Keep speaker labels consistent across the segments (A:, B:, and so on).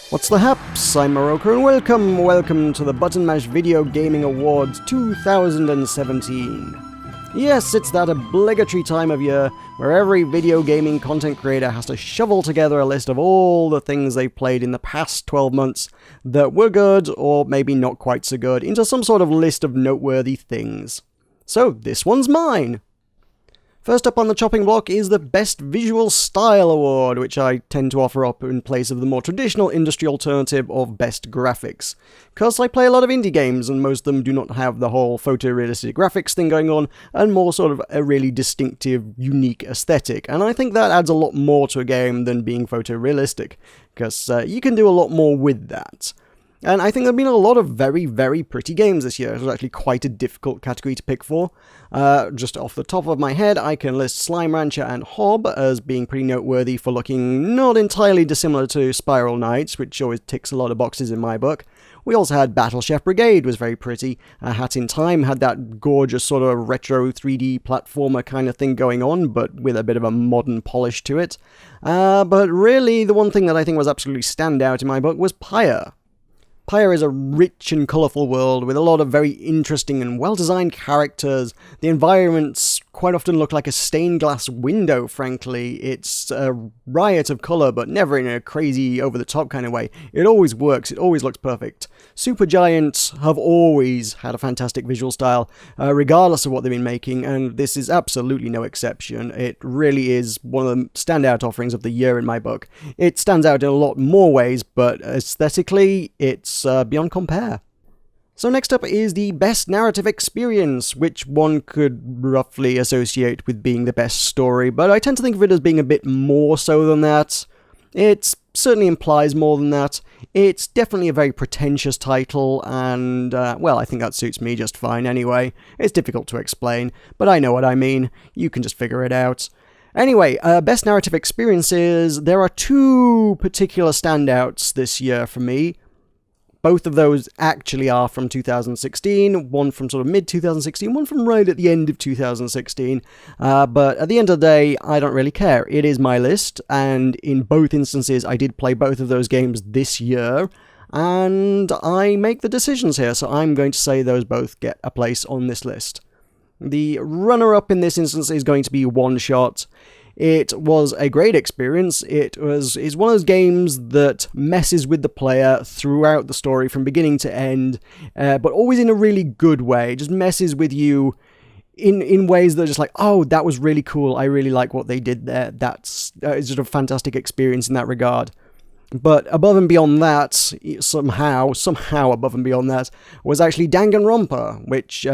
A: What's the haps? I'm Morocco and welcome to the Button Mash Video Gaming Awards 2017. Yes, it's that obligatory time of year where every video gaming content creator has to shovel together a list of all the things they've played in the past 12 months that were good or maybe not quite so good into some sort of list of noteworthy things. So this one's mine! First up on the chopping block is the Best Visual Style Award, which I tend to offer up in place of the more traditional industry alternative of Best Graphics. Because I play a lot of indie games, and most of them do not have the whole photorealistic graphics thing going on, and more sort of a really distinctive, unique aesthetic. And I think that adds a lot more to a game than being photorealistic, because you can do a lot more with that. And I think there have been a lot of very, very pretty games this year. It was actually quite a difficult category to pick for. Just off the top of my head, I can list Slime Rancher and Hob as being pretty noteworthy for looking not entirely dissimilar to Spiral Knights, which always ticks a lot of boxes in my book. We also had Battle Chef Brigade, was very pretty. Hat in Time had that gorgeous sort of retro 3D platformer kind of thing going on, but with a bit of a modern polish to it. But really, the one thing that I think was absolutely standout in my book was Pyre. Pyre is a rich and colourful world with a lot of very interesting and well-designed characters. The environments quite often look like a stained glass window, frankly. It's a riot of colour, but never in a crazy, over-the-top kind of way. It always works, it always looks perfect. Supergiants have always had a fantastic visual style, regardless of what they've been making, and this is absolutely no exception. It really is one of the standout offerings of the year in my book. It stands out in a lot more ways, but aesthetically, it's beyond compare. So next up is the Best Narrative Experience, which one could roughly associate with being the best story, but I tend to think of it as being a bit more so than that. It certainly implies more than that. It's definitely a very pretentious title, and, well, I think that suits me just fine anyway. It's difficult to explain, but I know what I mean. You can just figure it out. Anyway, Best Narrative Experiences, there are two particular standouts this year for me. Both of those actually are from 2016, one from sort of mid-2016, one from right at the end of 2016, but at the end of the day, I don't really care. It is my list, and in both instances, I did play both of those games this year, and I make the decisions here, so I'm going to say those both get a place on this list. The runner-up in this instance is going to be One Shot. It was a great experience. It's one of those games that messes with the player throughout the story from beginning to end, but always in a really good way. It just messes with you in ways that are just like, oh, that was really cool. I really like what they did there. It's just a fantastic experience in that regard. But above and beyond that, somehow above and beyond that, was actually Danganronpa, which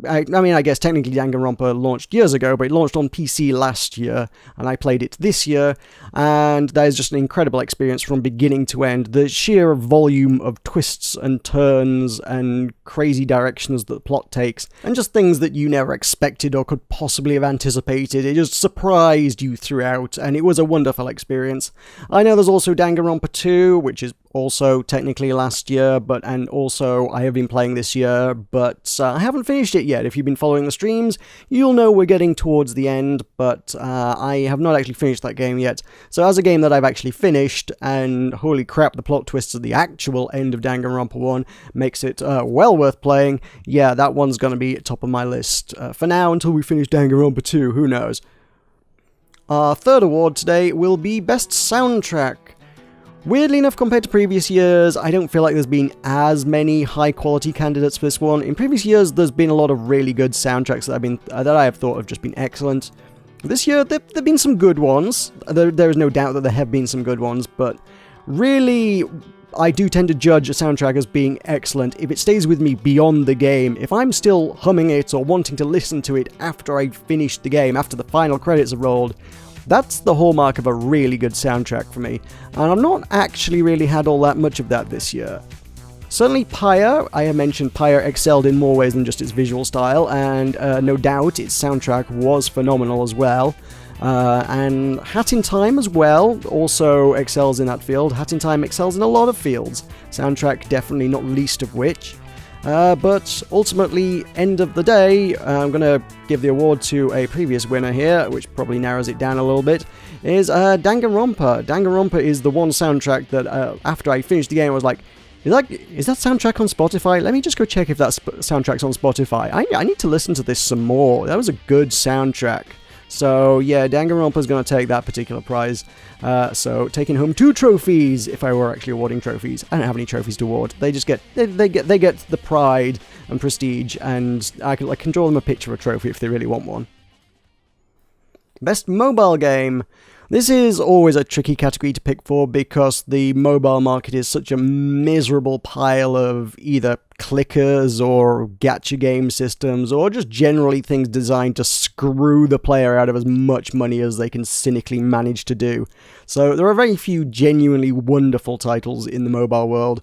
A: I guess technically Danganronpa launched years ago, but it launched on PC last year, and I played it this year, and that is just an incredible experience from beginning to end. The sheer volume of twists and turns and crazy directions that the plot takes, and just things that you never expected or could possibly have anticipated. It just surprised you throughout, and it was a wonderful experience. I know there's also Danganronpa 2, which is also technically last year, and also I have been playing this year, but I haven't finished it yet. If you've been following the streams, you'll know we're getting towards the end, but I have not actually finished that game yet. So as a game that I've actually finished, and holy crap, the plot twists at the actual end of Danganronpa 1 makes it well worth playing, yeah, that one's going to be top of my list for now until we finish Danganronpa 2, who knows. Our third award today will be Best Soundtrack. Weirdly enough, compared to previous years, I don't feel like there's been as many high-quality candidates for this one. In previous years, there's been a lot of really good soundtracks that I have thought have just been excellent. This year, there have been some good ones. There is no doubt that there have been some good ones, but really, I do tend to judge a soundtrack as being excellent if it stays with me beyond the game. If I'm still humming it or wanting to listen to it after I've finished the game, after the final credits have rolled, that's the hallmark of a really good soundtrack for me, and I've not actually really had all that much of that this year. Certainly Pyre, I have mentioned Pyre excelled in more ways than just its visual style, and no doubt its soundtrack was phenomenal as well. And Hat in Time as well also excels in that field. Hat in Time excels in a lot of fields, soundtrack definitely not least of which. But ultimately, end of the day, I'm going to give the award to a previous winner here, which probably narrows it down a little bit, is Danganronpa. Danganronpa is the one soundtrack that after I finished the game, I was like, is that soundtrack on Spotify? Let me just go check if that soundtrack's on Spotify. I need to listen to this some more. That was a good soundtrack. So yeah, Danganronpa's going to take that particular prize. So taking home 2 trophies, if I were actually awarding trophies. I don't have any trophies to award. They just get they get the pride and prestige, and I can draw them a picture of a trophy if they really want one. Best mobile game. This is always a tricky category to pick for because the mobile market is such a miserable pile of either clickers or gacha game systems or just generally things designed to screw the player out of as much money as they can cynically manage to do. So there are very few genuinely wonderful titles in the mobile world.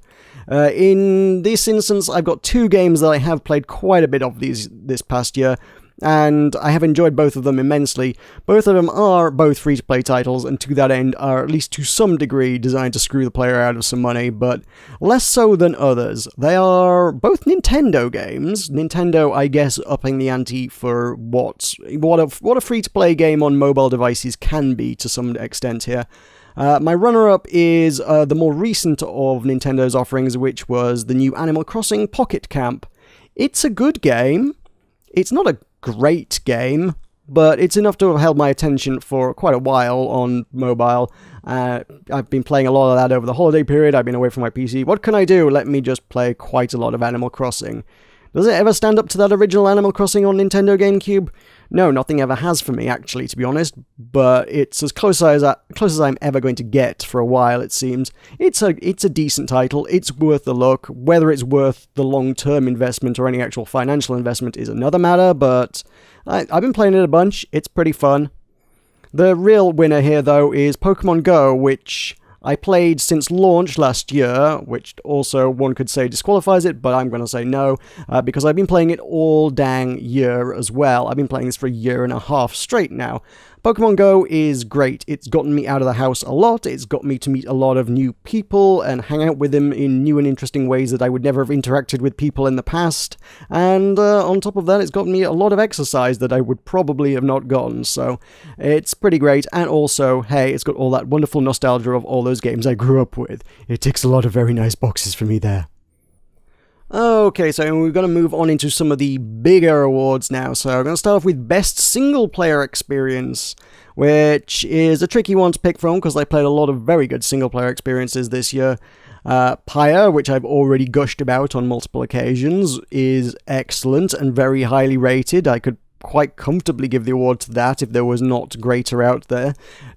A: In this instance, I've got 2 games that I have played quite a bit of this past year, and I have enjoyed both of them immensely. Both of them are both free-to-play titles, and to that end are at least to some degree designed to screw the player out of some money, but less so than others. They are both Nintendo games. Nintendo, I guess, upping the ante for what a free-to-play game on mobile devices can be to some extent here. My runner-up is the more recent of Nintendo's offerings, which was the new Animal Crossing Pocket Camp. It's a good game. It's not a great game, but it's enough to have held my attention for quite a while on mobile. I've been playing a lot of that over the holiday period. I've been away from my PC. What can I do? Let me just play quite a lot of Animal Crossing. Does it ever stand up to that original Animal Crossing on Nintendo GameCube? No, nothing ever has for me, actually, to be honest, but it's as close as I'm ever going to get for a while, it seems. It's a decent title, it's worth the look. Whether it's worth the long-term investment or any actual financial investment is another matter, but I've been playing it a bunch, it's pretty fun. The real winner here, though, is Pokemon Go, which I played since launch last year, which also one could say disqualifies it, but I'm going to say no, because I've been playing it all dang year as well. I've been playing this for a year and a half straight now. Pokemon Go is great. It's gotten me out of the house a lot. It's got me to meet a lot of new people and hang out with them in new and interesting ways that I would never have interacted with people in the past. And on top of that, it's gotten me a lot of exercise that I would probably have not gotten. So it's pretty great. And also, hey, it's got all that wonderful nostalgia of all those games I grew up with. It ticks a lot of very nice boxes for me there. Okay, so we're going to move on into some of the bigger awards now. So I'm going to start off with Best Single Player Experience, which is a tricky one to pick from because I played a lot of very good single player experiences this year. Pyre, which I've already gushed about on multiple occasions, is excellent and very highly rated. I could quite comfortably give the award to that if there was not greater out there.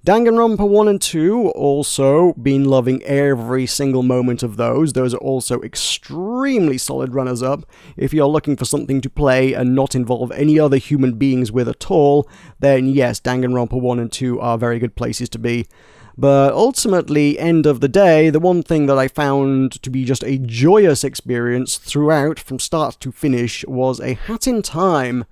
A: Danganronpa 1 and 2, also been loving every single moment of those. Those are also extremely solid runners-up. If you're looking for something to play and not involve any other human beings with at all, then yes, Danganronpa 1 and 2 are very good places to be. But ultimately, end of the day, the one thing that I found to be just a joyous experience throughout, from start to finish, was A Hat in Time.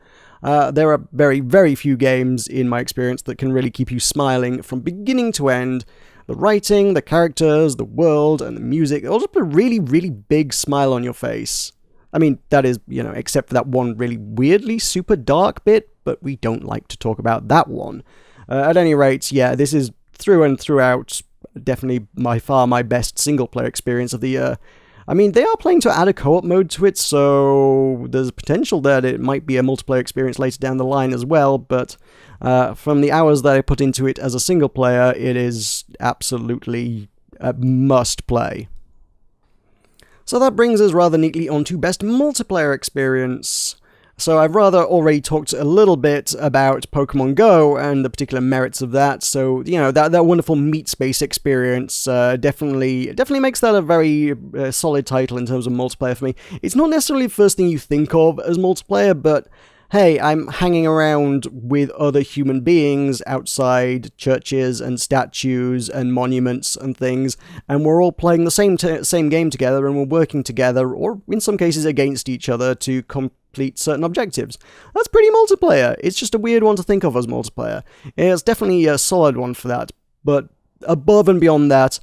A: There are very, very few games in my experience that can really keep you smiling from beginning to end. The writing, the characters, the world, and the music all just put a really, really big smile on your face. I mean, that is, except for that one really weirdly super dark bit, but we don't like to talk about that one. At any rate, yeah, this is through and throughout definitely by far my best single-player experience of the year. I mean, they are planning to add a co-op mode to it, so there's a potential that it might be a multiplayer experience later down the line as well, but from the hours that I put into it as a single player, it is absolutely a must-play. So that brings us rather neatly onto Best Multiplayer Experience. So I've rather already talked a little bit about Pokemon Go and the particular merits of that, so, that wonderful meat space experience definitely makes that a very solid title in terms of multiplayer for me. It's not necessarily the first thing you think of as multiplayer, but hey, I'm hanging around with other human beings outside churches and statues and monuments and things, and we're all playing the same game together, and we're working together, or in some cases against each other, to complete certain objectives. That's pretty multiplayer. It's just a weird one to think of as multiplayer. It's definitely a solid one for that, but above and beyond that,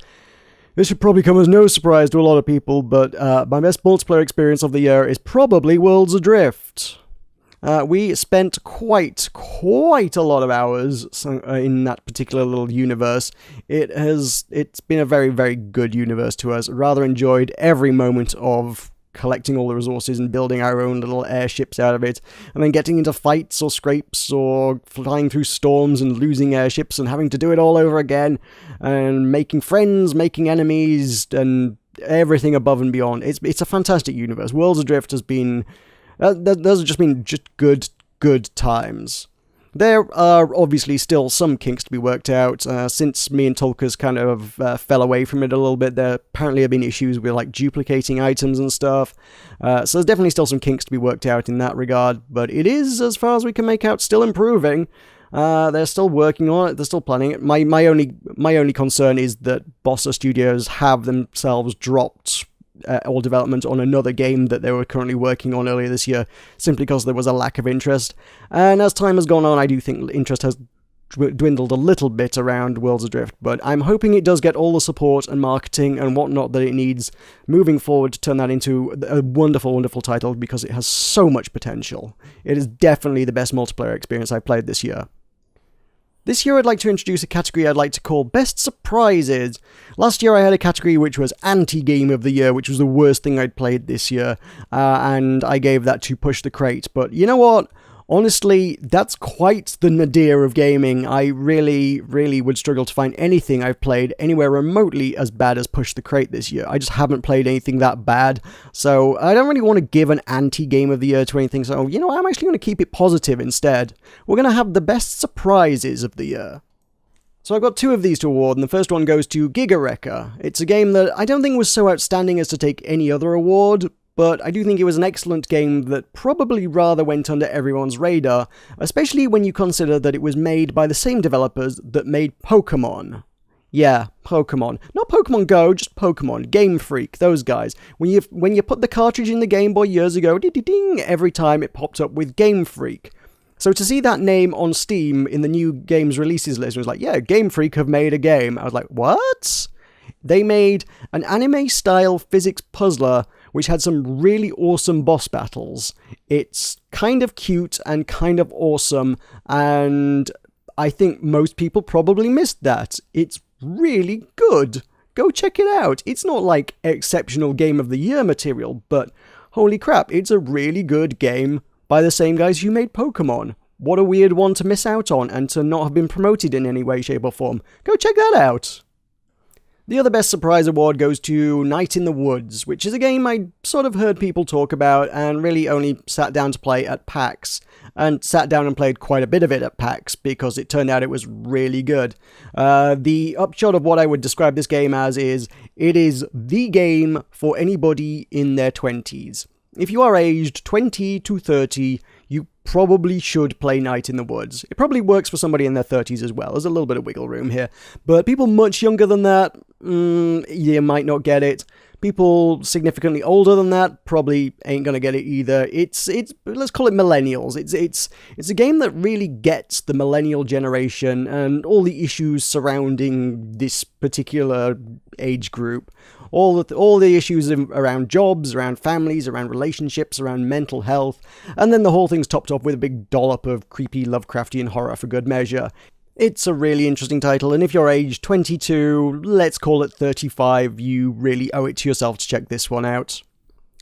A: This should probably come as no surprise to a lot of people, but my best multiplayer experience of the year is probably Worlds Adrift. We spent quite a lot of hours in that particular little universe. It's been a very, very good universe to us. Rather enjoyed every moment of collecting all the resources and building our own little airships out of it, and then getting into fights or scrapes or flying through storms and losing airships and having to do it all over again, and making friends, making enemies, and everything above and beyond. It's a fantastic universe. Worlds Adrift has been... those have just been good times. There are obviously still some kinks to be worked out. Since me and Tulkas kind of fell away from it a little bit, there apparently have been issues with like duplicating items and stuff. So there's definitely still some kinks to be worked out in that regard, but it is, as far as we can make out, still improving. They're still working on it, they're still planning it. My only concern is that Bossa Studios have themselves dropped all development on another game that they were currently working on earlier this year, simply because there was a lack of interest. And as time has gone on, I do think interest has dwindled a little bit around Worlds Adrift, but I'm hoping it does get all the support and marketing and whatnot that it needs moving forward to turn that into a wonderful, wonderful title, because it has so much potential. It is definitely the best multiplayer experience I've played this year. This year I'd like to introduce a category I'd like to call Best Surprises. Last year I had a category which was Anti-Game of the Year, which was the worst thing I'd played this year, and I gave that to Push the Crate. But you know what? Honestly, that's quite the nadir of gaming. I really, really would struggle to find anything I've played anywhere remotely as bad as Push the Crate this year. I just haven't played anything that bad, so I don't really want to give an anti-game of the year to anything, so, you know, I'm actually going to keep it positive instead. We're going to have the best surprises of the year. So I've got two of these to award, and the first one goes to Giga Wrecker. It's a game that I don't think was so outstanding as to take any other award, but I do think it was an excellent game that probably rather went under everyone's radar, especially when you consider that it was made by the same developers that made Pokemon. Yeah, Pokemon. Not Pokemon Go, just Pokemon. Game Freak, those guys. When you put the cartridge in the Game Boy years ago, ding, every time it popped up with Game Freak. So to see that name on Steam in the new games releases list, was like, yeah, Game Freak have made a game. I was like, what? They made an anime-style physics puzzler which had some really awesome boss battles. It's kind of cute and kind of awesome, and I think most people probably missed that. It's really good. Go check it out. It's not like exceptional Game of the Year material, but holy crap, it's a really good game by the same guys who made Pokemon. What a weird one to miss out on and to not have been promoted in any way, shape or form. Go check that out. The other Best Surprise award goes to Night in the Woods, which is a game I sort of heard people talk about and really only sat down to play at PAX, and sat down and played quite a bit of it at PAX because it turned out it was really good. The upshot of what I would describe this game as is, it is the game for anybody in their 20s. If you are aged 20 to 30, you probably should play Night in the Woods. It probably works for somebody in their 30s as well. There's a little bit of wiggle room here. But people much younger than that, you might not get it. People significantly older than that probably ain't gonna get it either. It's let's call it millennials. It's a game that really gets the millennial generation and all the issues surrounding this particular age group. All the issues around jobs, around families, around relationships, around mental health, and then the whole thing's topped off with a big dollop of creepy Lovecraftian horror for good measure. It's a really interesting title, and if you're aged 22, let's call it 35, you really owe it to yourself to check this one out.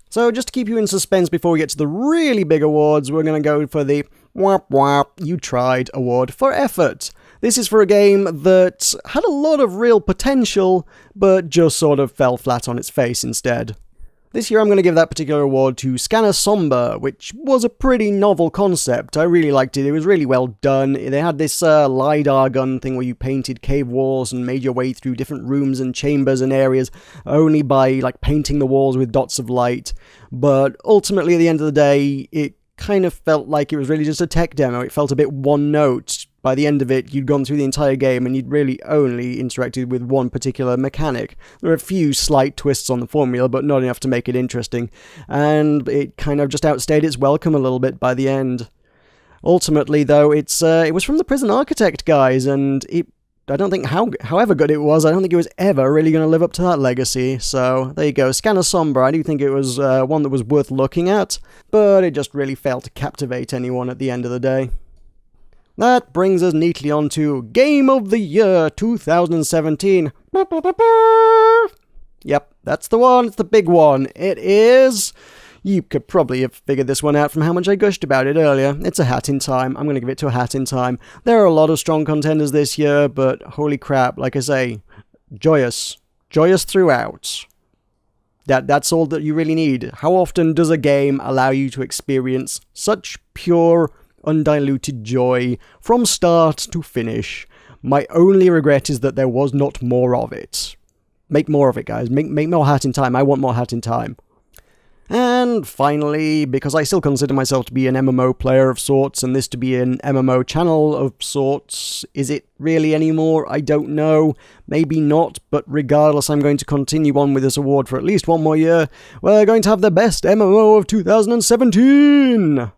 A: So just to keep you in suspense before we get to the really big awards, we're going to go for the Wap Wap You Tried Award for Effort. This is for a game that had a lot of real potential, but just sort of fell flat on its face instead. This year I'm going to give that particular award to Scanner Somber, which was a pretty novel concept. I really liked it. It was really well done. They had this LiDAR gun thing where you painted cave walls and made your way through different rooms and chambers and areas only by like painting the walls with dots of light. But ultimately at the end of the day, it kind of felt like it was really just a tech demo. It felt a bit one note. By the end of it, you'd gone through the entire game and you'd really only interacted with one particular mechanic. There were a few slight twists on the formula, but not enough to make it interesting, and it kind of just outstayed its welcome a little bit by the end. Ultimately, though, it was from the Prison Architect guys, and it I don't think however good it was, I don't think it was ever really going to live up to that legacy. So there you go, Scanner Sombra. I do think it was one that was worth looking at, but it just really failed to captivate anyone at the end of the day. That brings us neatly on to Game of the Year 2017. Yep, that's the one. It's the big one. It is... You could probably have figured this one out from how much I gushed about it earlier. It's a Hat in Time. I'm going to give it to a Hat in Time. There are a lot of strong contenders this year, but holy crap, like I say, joyous. Joyous throughout. That's all that you really need. How often does a game allow you to experience such pure, undiluted joy from start to finish? My only regret is that there was not more of it. Make more of it, guys. Make more Hat in Time. I want more Hat in Time. And finally, because I still consider myself to be an MMO player of sorts, and this to be an MMO channel of sorts, is it really anymore? I don't know. Maybe not, but regardless, I'm going to continue on with this award for at least one more year. We're going to have the best MMO of 2017!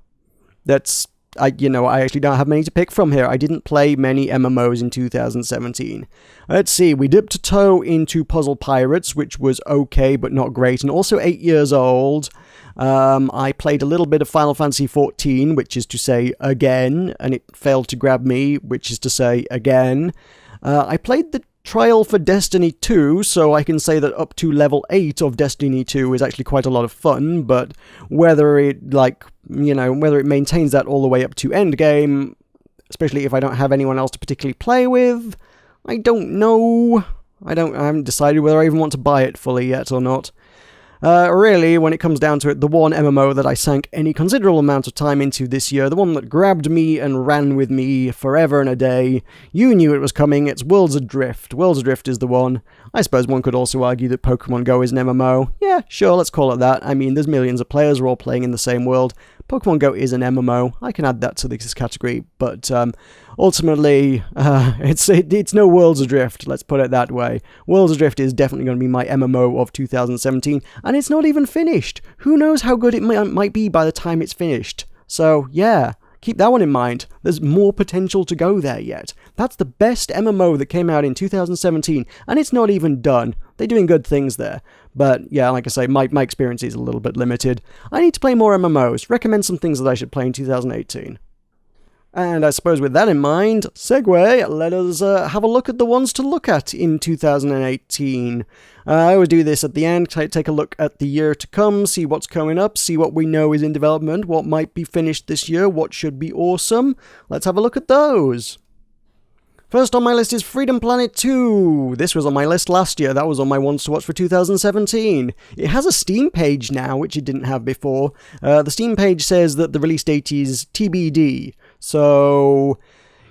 A: I actually don't have many to pick from here. I didn't play many MMOs in 2017. Let's see, we dipped a toe into Puzzle Pirates, which was okay, but not great, and also 8 years old. I played a little bit of Final Fantasy XIV, which is to say, again, and it failed to grab me, which is to say, again. I played the trial for Destiny 2, so I can say that up to level 8 of Destiny 2 is actually quite a lot of fun, but whether it maintains that all the way up to endgame, especially if I don't have anyone else to particularly play with, I don't know. I haven't decided whether I even want to buy it fully yet or not. Really, when it comes down to it, the one MMO that I sank any considerable amount of time into this year, the one that grabbed me and ran with me forever and a day, you knew it was coming, it's Worlds Adrift. Worlds Adrift is the one. I suppose one could also argue that Pokemon Go is an MMO. Yeah, sure, let's call it that. I mean, there's millions of players who are all playing in the same world. Pokemon Go is an MMO. I can add that to this category, but ultimately, it's no Worlds Adrift, let's put it that way. Worlds Adrift is definitely going to be my MMO of 2017, and it's not even finished. Who knows how good it might be by the time it's finished. So, yeah, keep that one in mind. There's more potential to go there yet. That's the best MMO that came out in 2017, and it's not even done. They're doing good things there. But, yeah, like I say, my experience is a little bit limited. I need to play more MMOs. Recommend some things that I should play in 2018. And I suppose with that in mind, segue, let us have a look at the ones to look at in 2018. I always do this at the end, take a look at the year to come, see what's coming up, see what we know is in development, what might be finished this year, what should be awesome. Let's have a look at those. First on my list is Freedom Planet 2. This was on my list last year. That was on my ones to watch for 2017. It has a Steam page now, which it didn't have before. The Steam page says that the release date is TBD. So,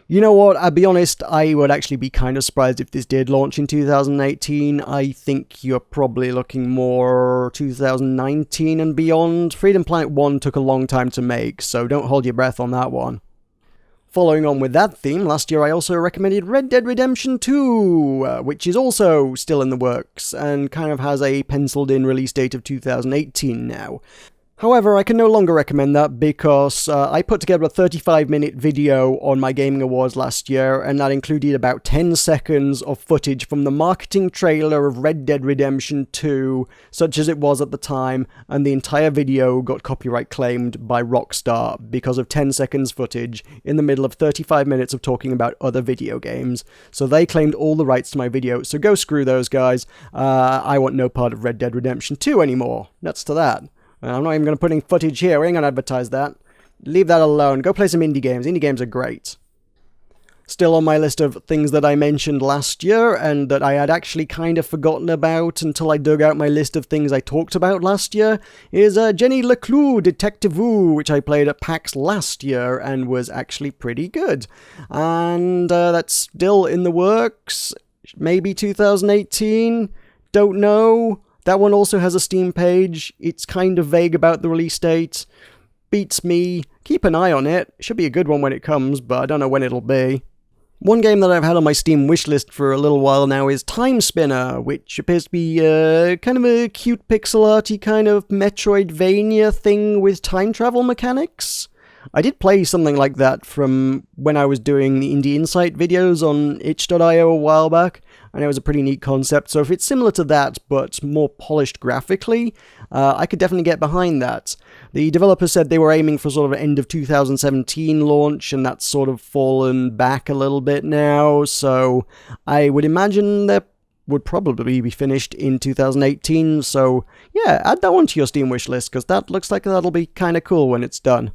A: you know what? I'll be honest, I would actually be kind of surprised if this did launch in 2018. I think you're probably looking more 2019 and beyond. Freedom Planet 1 took a long time to make, so don't hold your breath on that one. Following on with that theme, last year I also recommended Red Dead Redemption 2, which is also still in the works, and kind of has a penciled-in release date of 2018 now. However, I can no longer recommend that because I put together a 35-minute video on my Gaming Awards last year, and that included about 10 seconds of footage from the marketing trailer of Red Dead Redemption 2, such as it was at the time, and the entire video got copyright claimed by Rockstar because of 10 seconds footage in the middle of 35 minutes of talking about other video games. So they claimed all the rights to my video, so go screw those guys. I want no part of Red Dead Redemption 2 anymore. Nuts to that. I'm not even going to put any footage here. We ain't going to advertise that. Leave that alone. Go play some indie games. Indie games are great. Still on my list of things that I mentioned last year, and that I had actually kind of forgotten about until I dug out my list of things I talked about last year, is Jenny Leclue Detective Vu, which I played at PAX last year, and was actually pretty good. And that's still in the works. Maybe 2018? Don't know. That one also has a Steam page. It's kind of vague about the release date. Beats me. Keep an eye on it. Should be a good one when it comes, but I don't know when it'll be. One game that I've had on my Steam wishlist for a little while now is Time Spinner, which appears to be kind of a cute pixel arty kind of Metroidvania thing with time travel mechanics. I did play something like that from when I was doing the Indie Insight videos on itch.io a while back, and it was a pretty neat concept. So if it's similar to that, but more polished graphically, I could definitely get behind that. The developer said they were aiming for sort of an end of 2017 launch, and that's sort of fallen back a little bit now, so I would imagine they're would probably be finished in 2018, so yeah, add that one to your Steam wishlist, because that looks like that'll be kind of cool when it's done.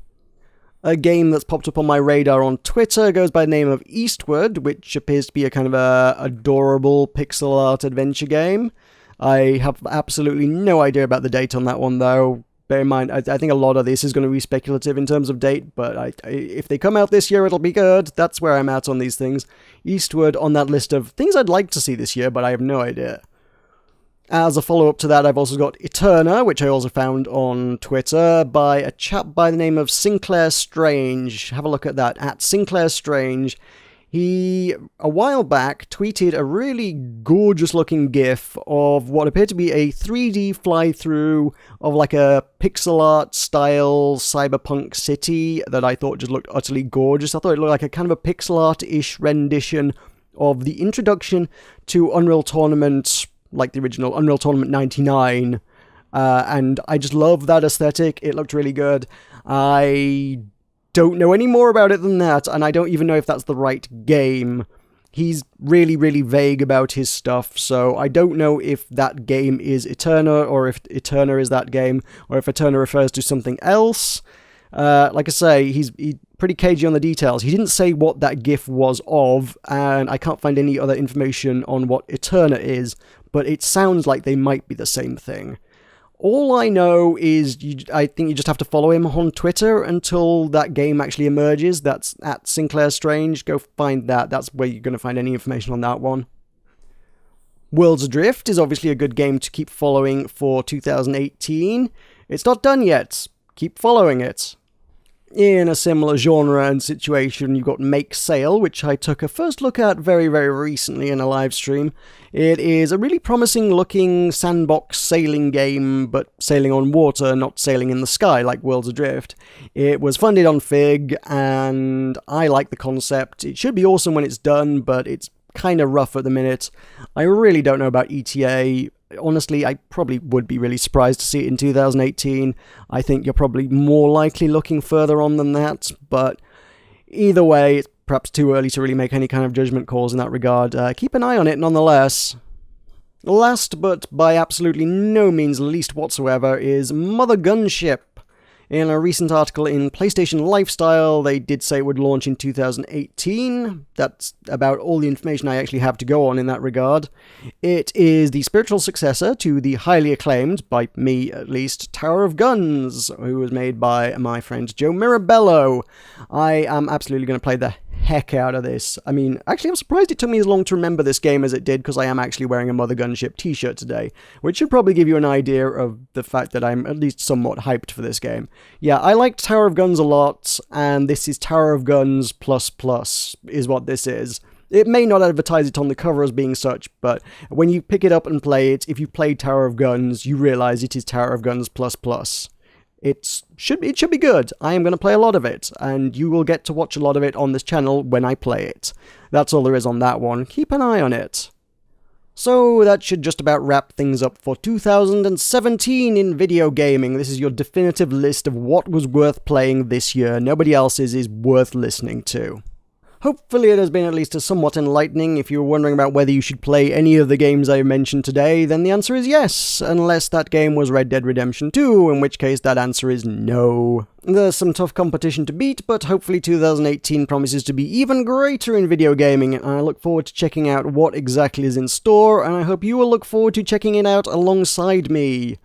A: A game that's popped up on my radar on Twitter goes by the name of Eastward, which appears to be a kind of a adorable pixel art adventure game. I have absolutely no idea about the date on that one, though. Bear in mind, I think a lot of this is going to be speculative in terms of date, but if they come out this year, it'll be good. That's where I'm at on these things. Eastward on that list of things I'd like to see this year, but I have no idea. As a follow-up to that, I've also got Eterna, which I also found on Twitter by a chap by the name of Sinclair Strange. Have a look at that, at Sinclair Strange. He, a while back, tweeted a really gorgeous-looking GIF of what appeared to be a 3D fly-through of like a pixel art-style cyberpunk city that I thought just looked utterly gorgeous. I thought it looked like a kind of a pixel art-ish rendition of the introduction to Unreal Tournament, like the original Unreal Tournament 99, and I just love that aesthetic. It looked really good. I don't know any more about it than that, and I don't even know if that's the right game. He's really, really vague about his stuff, so I don't know if that game is Eterna, or if Eterna is that game, or if Eterna refers to something else. Like I say, he's pretty cagey on the details. He didn't say what that GIF was of, and I can't find any other information on what Eterna is, but it sounds like they might be the same thing. All I know is I think you just have to follow him on Twitter until that game actually emerges. That's at Sinclair Strange. Go find that. That's where you're going to find any information on that one. Worlds Adrift is obviously a good game to keep following for 2018. It's not done yet. Keep following it. In a similar genre and situation, you've got Make Sail, which I took a first look at very, very recently in a live stream. It is a really promising-looking sandbox sailing game, but sailing on water, not sailing in the sky like Worlds Adrift. It was funded on Fig, and I like the concept. It should be awesome when it's done, but it's kind of rough at the minute. I really don't know about ETA. Honestly, I probably would be really surprised to see it in 2018. I think you're probably more likely looking further on than that, but either way, it's perhaps too early to really make any kind of judgment calls in that regard. Keep an eye on it nonetheless. Last, but by absolutely no means least whatsoever, is Mother Gunship. In a recent article in PlayStation Lifestyle, they did say it would launch in 2018. That's about all the information I actually have to go on in that regard. It is the spiritual successor to the highly acclaimed, by me at least, Tower of Guns, who was made by my friend Joe Mirabello. I am absolutely going to play the heck out of this. I mean, actually, I'm surprised it took me as long to remember this game as it did, because I am actually wearing a Mother Gunship t-shirt today, which should probably give you an idea of the fact that I'm at least somewhat hyped for this game. Yeah, I like Tower of Guns a lot, and this is Tower of Guns ++, is what this is. It may not advertise it on the cover as being such, but when you pick it up and play it, if you played Tower of Guns, you realize it is Tower of Guns ++. It should be good. I am going to play a lot of it, and you will get to watch a lot of it on this channel when I play it. That's all there is on that one. Keep an eye on it. So that should just about wrap things up for 2017 in video gaming. This is your definitive list of what was worth playing this year. Nobody else's is worth listening to. Hopefully it has been at least somewhat enlightening. If you're wondering about whether you should play any of the games I mentioned today, then the answer is yes, unless that game was Red Dead Redemption 2, in which case that answer is no. There's some tough competition to beat, but hopefully 2018 promises to be even greater in video gaming, and I look forward to checking out what exactly is in store, and I hope you will look forward to checking it out alongside me.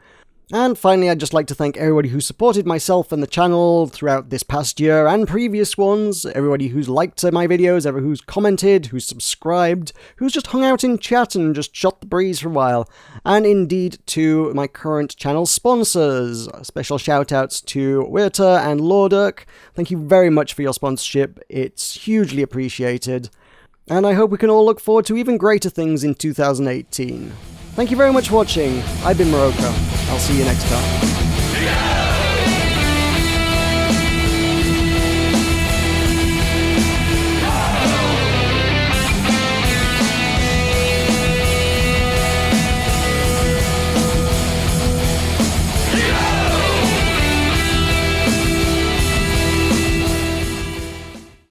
A: And finally, I'd just like to thank everybody who supported myself and the channel throughout this past year and previous ones, everybody who's liked my videos, everyone who's commented, who's subscribed, who's just hung out in chat and just shot the breeze for a while, and indeed to my current channel sponsors. Special shout-outs to Wirta and Lorduk. Thank you very much for your sponsorship, it's hugely appreciated, and I hope we can all look forward to even greater things in 2018. Thank you very much for watching. I've been Morocco. I'll see you next time.